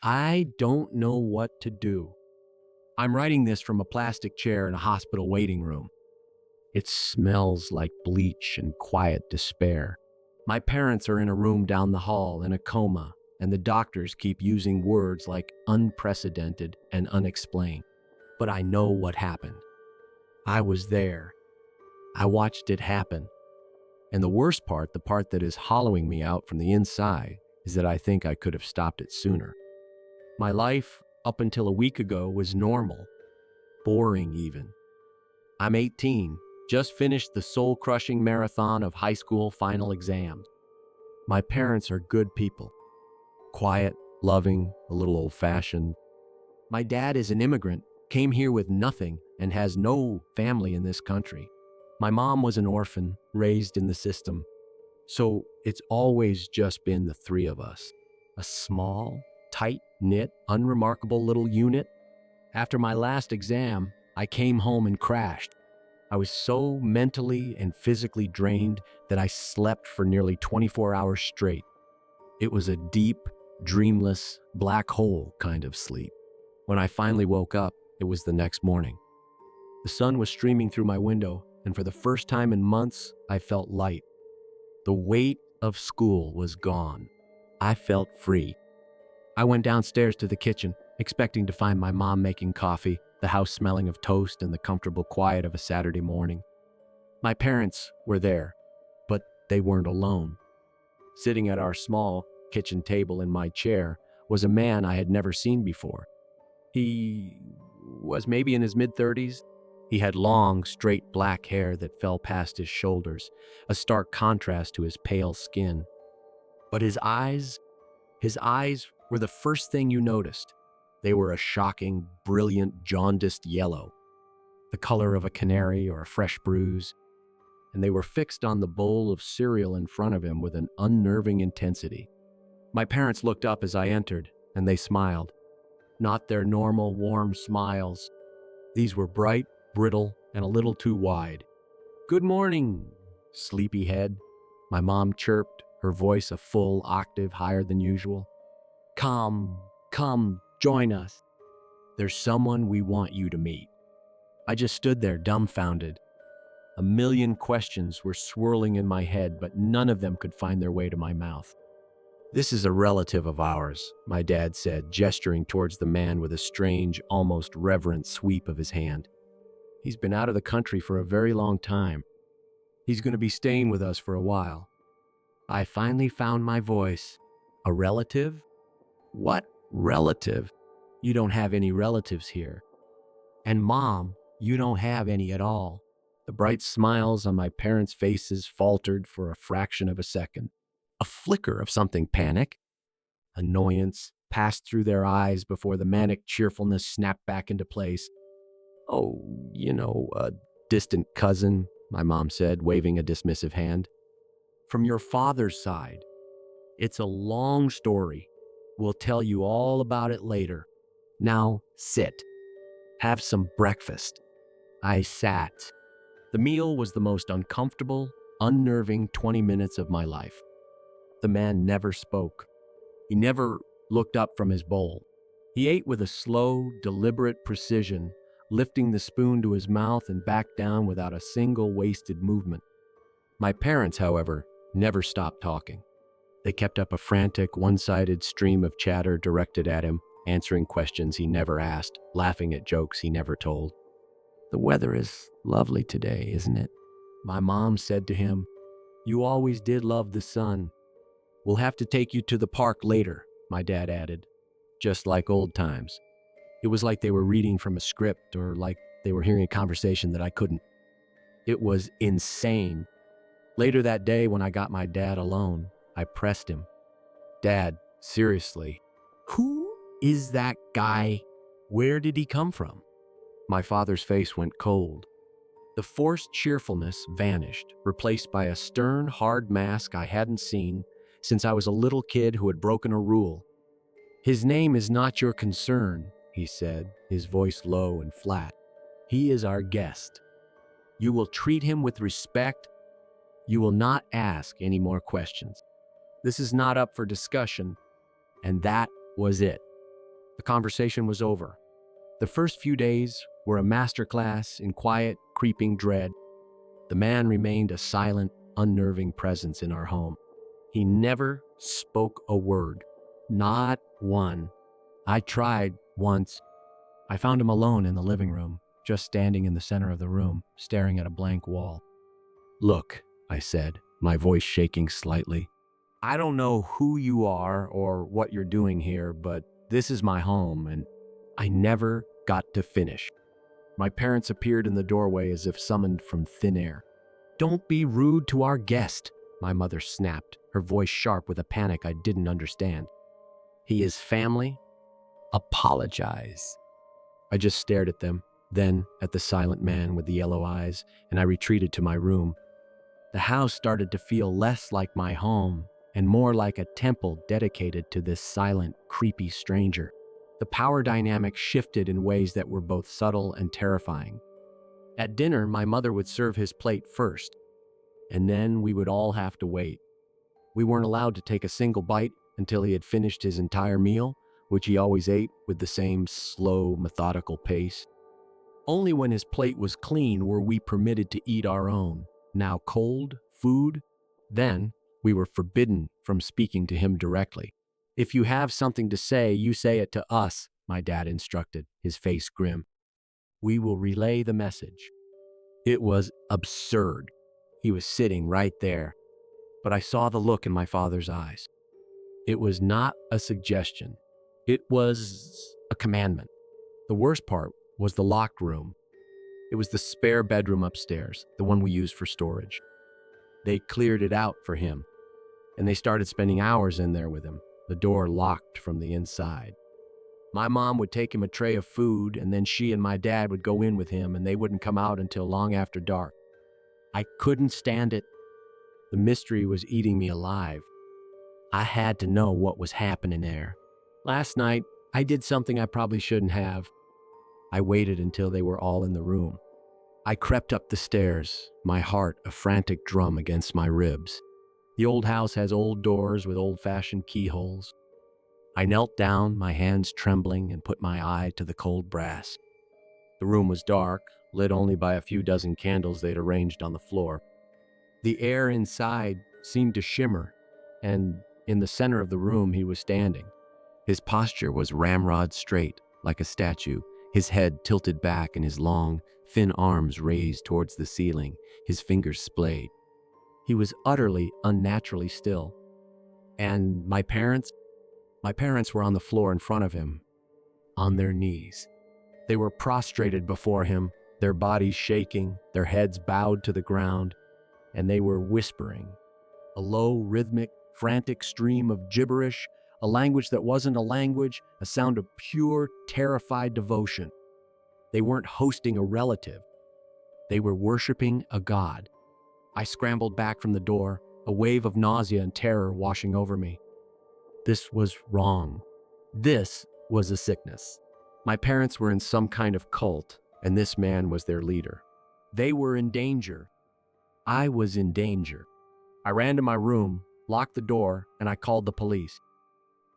I don't know what to do. I'm writing this from a plastic chair in a hospital waiting room. It smells like bleach and quiet despair. My parents are in a room down the hall in a coma, and the doctors keep using words like unprecedented and unexplained. But I know what happened. I was there. I watched it happen. And the worst part, the part that is hollowing me out from the inside, is that I think I could have stopped it sooner. My life, up until a week ago, was normal, boring even. I'm 18, just finished the soul-crushing marathon of high school final exams. My parents are good people, quiet, loving, a little old-fashioned. My dad is an immigrant, came here with nothing, and has no family in this country. My mom was an orphan, raised in the system. So it's always just been the three of us. A small, tight-knit, unremarkable little unit. After my last exam, I came home and crashed. I was so mentally and physically drained that I slept for nearly 24 hours straight. It was a deep, dreamless, black hole kind of sleep. When I finally woke up, it was the next morning. The sun was streaming through my window, and for the first time in months, I felt light. The weight of school was gone. I felt free. I went downstairs to the kitchen, expecting to find my mom making coffee, the house smelling of toast and the comfortable quiet of a Saturday morning. My parents were there, but they weren't alone. Sitting at our small kitchen table in my chair was a man I had never seen before. He was maybe in his mid-30s. He had long, straight black hair that fell past his shoulders, a stark contrast to his pale skin. But his eyes were the first thing you noticed. They were a shocking, brilliant, jaundiced yellow, the color of a canary or a fresh bruise, and they were fixed on the bowl of cereal in front of him with an unnerving intensity. My parents looked up as I entered, and they smiled. Not their normal, warm smiles. These were bright, brittle, and a little too wide. "Good morning, sleepyhead," my mom chirped, her voice a full octave higher than usual. Come, join us. There's someone we want you to meet." I just stood there dumbfounded. A million questions were swirling in my head, but none of them could find their way to my mouth. "This is a relative of ours," my dad said, gesturing towards the man with a strange, almost reverent sweep of his hand. "He's been out of the country for a very long time. He's going to be staying with us for a while." I finally found my voice. "A relative? What relative? You don't have any relatives here. And Mom, you don't have any at all." The bright smiles on my parents' faces faltered for a fraction of a second. A flicker of something panic, annoyance passed through their eyes before the manic cheerfulness snapped back into place. "Oh, a distant cousin," my mom said, waving a dismissive hand. "From your father's side. It's a long story. We'll tell you all about it later. Now, sit. Have some breakfast." I sat. The meal was the most uncomfortable, unnerving 20 minutes of my life. The man never spoke. He never looked up from his bowl. He ate with a slow, deliberate precision, lifting the spoon to his mouth and back down without a single wasted movement. My parents, however, never stopped talking. They kept up a frantic, one-sided stream of chatter directed at him, answering questions he never asked, laughing at jokes he never told. "The weather is lovely today, isn't it?" my mom said to him. "You always did love the sun." "We'll have to take you to the park later," my dad added. Just like old times. It was like they were reading from a script, or like they were hearing a conversation that I couldn't. It was insane. Later that day, when I got my dad alone, I pressed him. "Dad, seriously, who is that guy? Where did he come from?" My father's face went cold. The forced cheerfulness vanished, replaced by a stern, hard mask I hadn't seen since I was a little kid who had broken a rule. "His name is not your concern," he said, his voice low and flat. "He is our guest. You will treat him with respect. You will not ask any more questions. This is not up for discussion." And that was it. The conversation was over. The first few days were a masterclass in quiet, creeping dread. The man remained a silent, unnerving presence in our home. He never spoke a word. Not one. I tried once. I found him alone in the living room, just standing in the center of the room, staring at a blank wall. "Look," I said, my voice shaking slightly. "I don't know who you are or what you're doing here, but this is my home," and I never got to finish. My parents appeared in the doorway as if summoned from thin air. "Don't be rude to our guest," my mother snapped, her voice sharp with a panic I didn't understand. "He is family. Apologize." I just stared at them, then at the silent man with the yellow eyes, and I retreated to my room. The house started to feel less like my home and more like a temple dedicated to this silent, creepy stranger. The power dynamic shifted in ways that were both subtle and terrifying. At dinner, my mother would serve his plate first, and then we would all have to wait. We weren't allowed to take a single bite until he had finished his entire meal, which he always ate with the same slow, methodical pace. Only when his plate was clean were we permitted to eat our own, now cold, food. Then we were forbidden from speaking to him directly. "If you have something to say, you say it to us," my dad instructed, his face grim. "We will relay the message." It was absurd. He was sitting right there, but I saw the look in my father's eyes. It was not a suggestion. It was a commandment. The worst part was the locked room. It was the spare bedroom upstairs, the one we used for storage. They cleared it out for him, and they started spending hours in there with him, the door locked from the inside. My mom would take him a tray of food, and then she and my dad would go in with him, and they wouldn't come out until long after dark. I couldn't stand it. The mystery was eating me alive. I had to know what was happening there. Last night, I did something I probably shouldn't have. I waited until they were all in the room. I crept up the stairs, my heart a frantic drum against my ribs. The old house has old doors with old-fashioned keyholes. I knelt down, my hands trembling, and put my eye to the cold brass. The room was dark, lit only by a few dozen candles they'd arranged on the floor. The air inside seemed to shimmer, and in the center of the room he was standing. His posture was ramrod straight, like a statue, his head tilted back and his long, thin arms raised towards the ceiling, his fingers splayed. He was utterly, unnaturally still. And my parents were on the floor in front of him, on their knees. They were prostrated before him, their bodies shaking, their heads bowed to the ground, and they were whispering. A low, rhythmic, frantic stream of gibberish, a language that wasn't a language, a sound of pure, terrified devotion. They weren't hosting a relative. They were worshiping a god. I scrambled back from the door, a wave of nausea and terror washing over me. This was wrong. This was a sickness. My parents were in some kind of cult, and this man was their leader. They were in danger. I was in danger. I ran to my room, locked the door, and I called the police.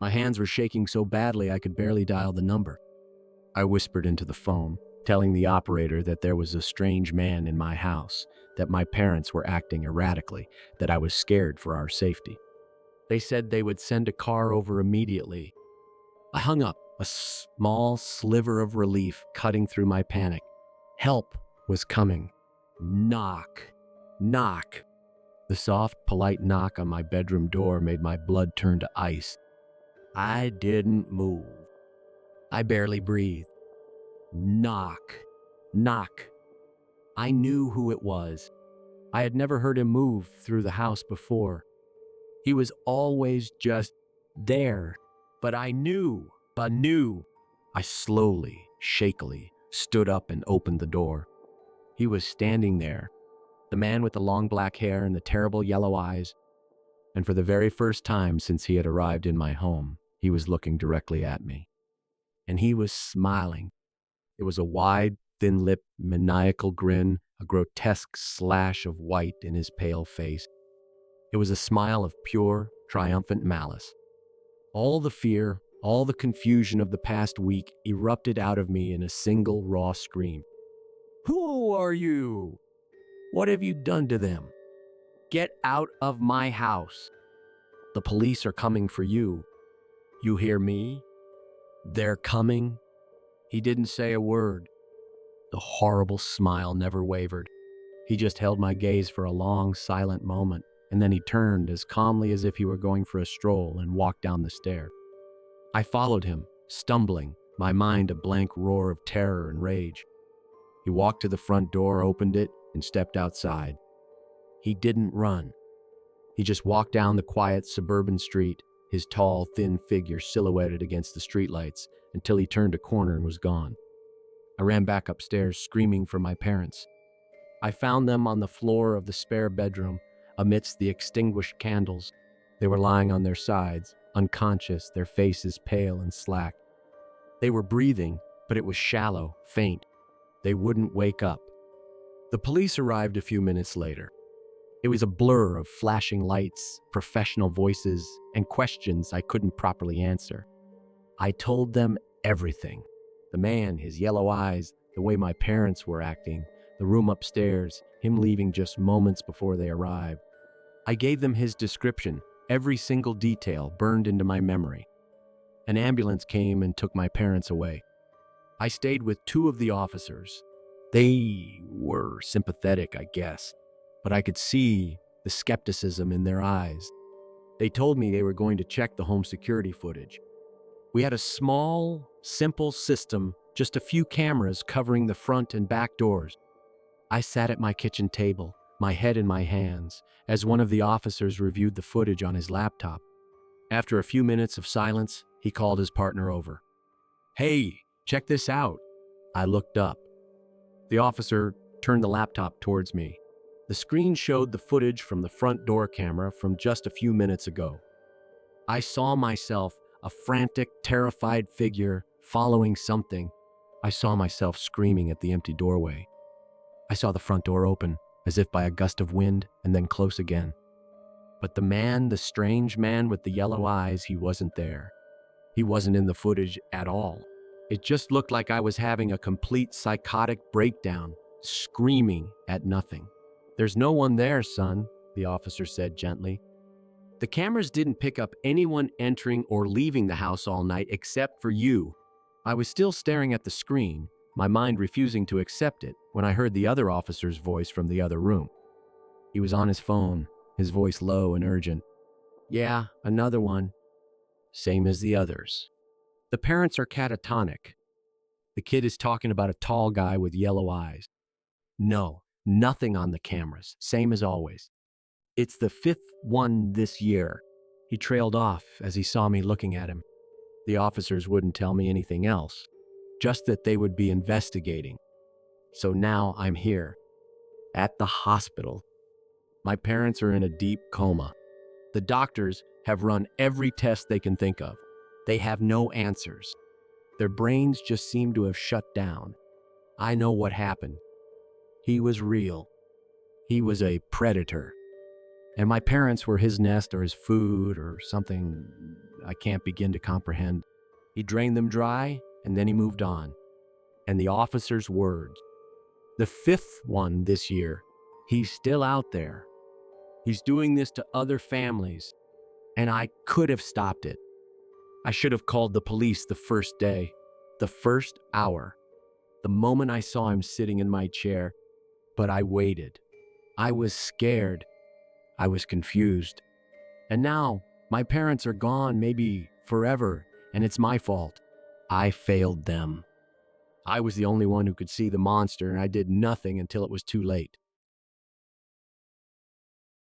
My hands were shaking so badly I could barely dial the number. I whispered into the phone, telling the operator that there was a strange man in my house, that my parents were acting erratically, that I was scared for our safety. They said they would send a car over immediately. I hung up, a small sliver of relief cutting through my panic. Help was coming. Knock. Knock. The soft, polite knock on my bedroom door made my blood turn to ice. I didn't move. I barely breathed. Knock. Knock. I knew who it was. I had never heard him move through the house before. He was always just there. But I knew. I slowly, shakily, stood up and opened the door. He was standing there, the man with the long black hair and the terrible yellow eyes. And for the very first time since he had arrived in my home, he was looking directly at me. And he was smiling. It was a wide, thin-lipped, maniacal grin, a grotesque slash of white in his pale face. It was a smile of pure, triumphant malice. All the fear, All the confusion of the past week erupted out of me in a single raw scream. Who are you? What have you done to them? Get out of my house. The police are coming for you. You hear me? They're coming. He didn't say a word. The horrible smile never wavered. He just held my gaze for a long, silent moment, and then he turned as calmly as if he were going for a stroll and walked down the stair. I followed him, stumbling, my mind a blank roar of terror and rage. He walked to the front door, opened it, and stepped outside. He didn't run. He just walked down the quiet suburban street, his tall, thin figure silhouetted against the streetlights, until he turned a corner and was gone. I ran back upstairs, screaming for my parents. I found them on the floor of the spare bedroom, amidst the extinguished candles. They were lying on their sides, unconscious, their faces pale and slack. They were breathing, but it was shallow, faint. They wouldn't wake up. The police arrived a few minutes later. It was a blur of flashing lights, professional voices, and questions I couldn't properly answer. I told them everything. The man, his yellow eyes, the way my parents were acting, the room upstairs, him leaving just moments before they arrived. I gave them his description, every single detail burned into my memory. An ambulance came and took my parents away. I stayed with two of the officers. They were sympathetic, I guess, but I could see the skepticism in their eyes. They told me they were going to check the home security footage. We had a small, simple system, just a few cameras covering the front and back doors. I sat at my kitchen table, my head in my hands, as one of the officers reviewed the footage on his laptop. After a few minutes of silence, he called his partner over. "Hey, check this out." I looked up. The officer turned the laptop towards me. The screen showed the footage from the front door camera from just a few minutes ago. I saw myself, a frantic, terrified figure, following something. I saw myself screaming at the empty doorway. I saw the front door open, as if by a gust of wind, and then close again. But the man, the strange man with the yellow eyes, he wasn't there. He wasn't in the footage at all. It just looked like I was having a complete psychotic breakdown, screaming at nothing. "There's no one there, son," the officer said gently. "The cameras didn't pick up anyone entering or leaving the house all night except for you." I was still staring at the screen, my mind refusing to accept it, when I heard the other officer's voice from the other room. He was on his phone, his voice low and urgent. "Yeah, another one. Same as the others. The parents are catatonic. The kid is talking about a tall guy with yellow eyes. No, nothing on the cameras, same as always. It's the fifth one this year." He trailed off as he saw me looking at him. The officers wouldn't tell me anything else, just that they would be investigating. So now I'm here, at the hospital. My parents are in a deep coma. The doctors have run every test they can think of. They have no answers. Their brains just seem to have shut down. I know what happened. He was real. He was a predator. And my parents were his nest or his food or something I can't begin to comprehend. He drained them dry, and then he moved on. And the officer's words. The fifth one this year. He's still out there. He's doing this to other families. And I could have stopped it. I should have called the police the first day, the first hour, the moment I saw him sitting in my chair. But I waited. I was scared. I was confused. And now, my parents are gone, maybe forever, and it's my fault. I failed them. I was the only one who could see the monster, and I did nothing until it was too late.